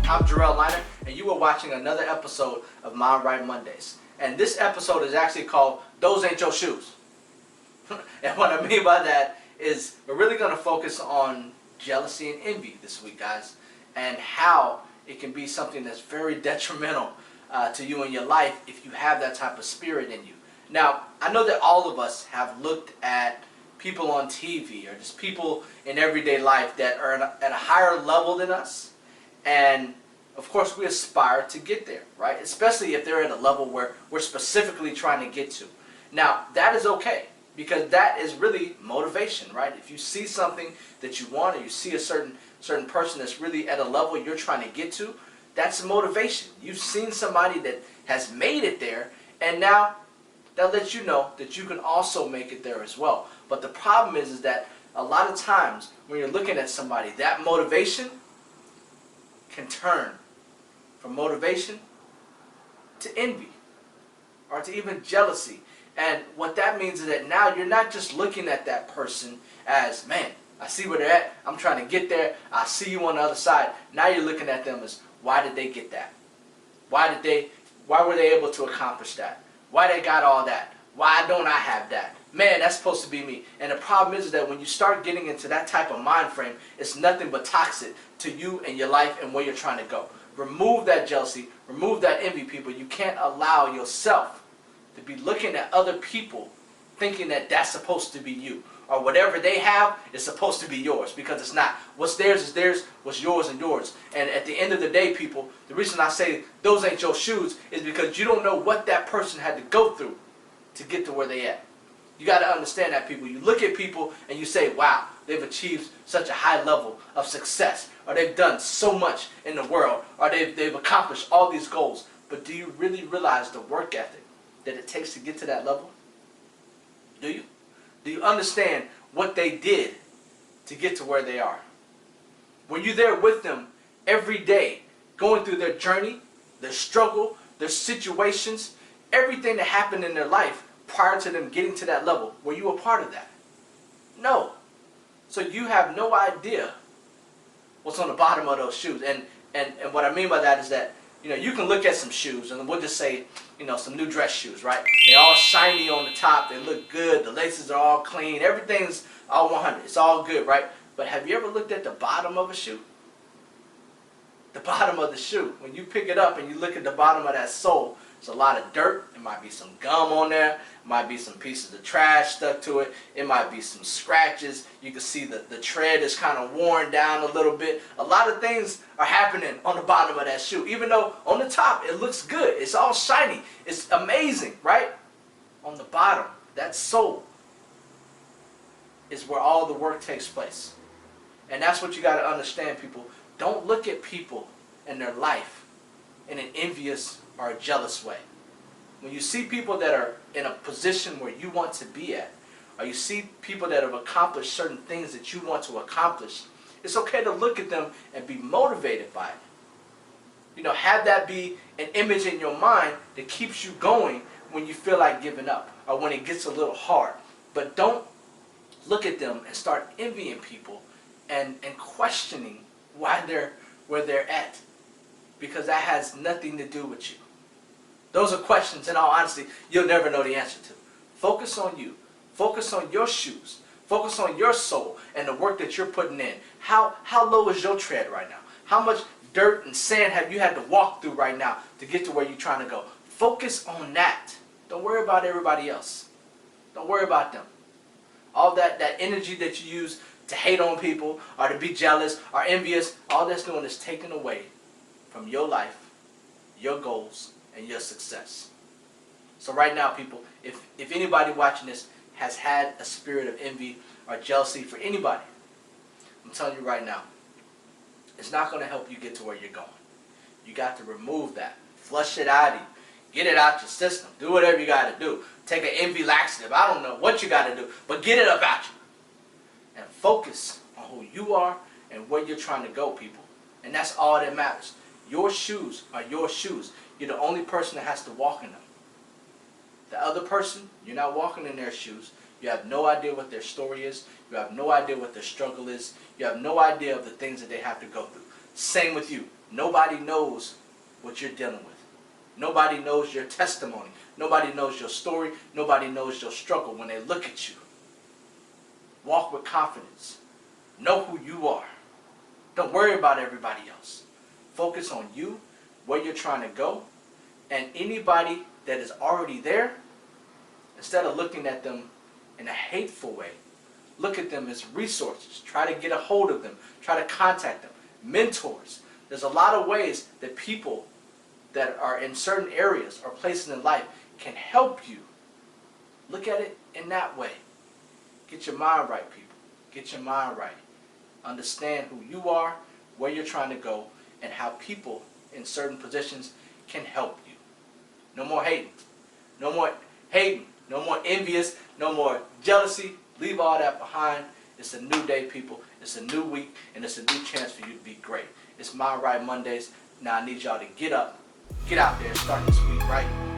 I'm Jarrell Liner, and you are watching another episode of MindRight Mondays. And this episode is actually called Those Ain't Your Shoes. And what I mean by that is we're really going to focus on jealousy and envy this week, guys, and how it can be something that's very detrimental to you in your life if you have that type of spirit in you. Now, I know that all of us have looked at people on TV or just people in everyday life that are at a higher level than us, and of course we aspire to get there, right? Especially if they're at a level where we're specifically trying to get to. Now, that is okay, because that is really motivation, right? If you see something that you want, or you see a certain person that's really at a level you're trying to get to, that's motivation. You've seen somebody that has made it there, and now that lets you know that you can also make it there as well. But the problem is that a lot of times when you're looking at somebody, that motivation can turn from motivation to envy or to even jealousy. And what that means is that now you're not just looking at that person as, man, I see where they're at, I'm trying to get there, I see you on the other side. Now you're looking at them as, why did they get that? Why were they able to accomplish that? Why they got all that? Why don't I have that? Man, that's supposed to be me. And the problem is that when you start getting into that type of mind frame, it's nothing but toxic to you and your life and where you're trying to go. Remove that jealousy, remove that envy, people. You can't allow yourself to be looking at other people thinking that that's supposed to be you, or whatever they have is supposed to be yours, because it's not. What's theirs is theirs, what's yours is yours. And at the end of the day, people, the reason I say those ain't your shoes is because you don't know what that person had to go through to get to where they at. You got to understand that, people. You look at people and you say, wow, they've achieved such a high level of success, or they've done so much in the world, or they've accomplished all these goals. But do you really realize the work ethic that it takes to get to that level? Do you? Do you understand what they did to get to where they are? Were you there with them every day, going through their journey, their struggle, their situations, everything that happened in their life prior to them getting to that level? Were you a part of that? No. So you have no idea what's on the bottom of those shoes. And what I mean by that is that, you know, you can look at some shoes, and we'll just say, you know, some new dress shoes, right? They're all shiny on the top, they look good, the laces are all clean, everything's all 100, it's all good, right? But have you ever looked at the bottom of a shoe? The bottom of the shoe, when you pick it up and you look at the bottom of that sole, there's a lot of dirt, it might be some gum on there, it might be some pieces of trash stuck to it, it might be some scratches, you can see the tread is kind of worn down a little bit. A lot of things are happening on the bottom of that shoe, even though on the top it looks good, it's all shiny, it's amazing, right? On the bottom, that sole is where all the work takes place. And that's what you got to understand, people. Don't look at people and their life in an envious or a jealous way. When you see people that are in a position where you want to be at, or you see people that have accomplished certain things that you want to accomplish, it's okay to look at them and be motivated by it. You know, have that be an image in your mind that keeps you going when you feel like giving up, or when it gets a little hard. But don't look at them and start envying people and questioning why they're where they're at, because that has nothing to do with you. Those are questions, in all honesty, you'll never know the answer to. Focus on you. Focus on your shoes. Focus on your soul and the work that you're putting in. How low is your tread right now? How much dirt and sand have you had to walk through right now to get to where you're trying to go? Focus on that. Don't worry about everybody else. Don't worry about them. All that energy that you use to hate on people, or to be jealous, or envious, all that's doing is taking away from your life, your goals, and your success. So right now, people, if anybody watching this has had a spirit of envy or jealousy for anybody, I'm telling you right now, it's not going to help you get to where you're going. You got to remove that. Flush it out of you. Get it out your system. Do whatever you got to do. Take an envy laxative. I don't know what you got to do, but get it about you. And focus on who you are and where you're trying to go, people. And that's all that matters. Your shoes are your shoes. You're the only person that has to walk in them. The other person, you're not walking in their shoes. You have no idea what their story is. You have no idea what their struggle is. You have no idea of the things that they have to go through. Same with you. Nobody knows what you're dealing with. Nobody knows your testimony. Nobody knows your story. Nobody knows your struggle when they look at you. Walk with confidence. Know who you are. Don't worry about everybody else. Focus on you, where you're trying to go, and anybody that is already there, instead of looking at them in a hateful way, look at them as resources. Try to get a hold of them. Try to contact them. Mentors. There's a lot of ways that people that are in certain areas or places in life can help you. Look at it in that way. Get your mind right, people. Get your mind right. Understand who you are, where you're trying to go, and how people in certain positions can help you. No more hating. No more hating. No more envious. No more jealousy. Leave all that behind. It's a new day, people. It's a new week, and it's a new chance for you to be great. It's MindRight Mondays. Now I need y'all to get up, get out there, start this week right.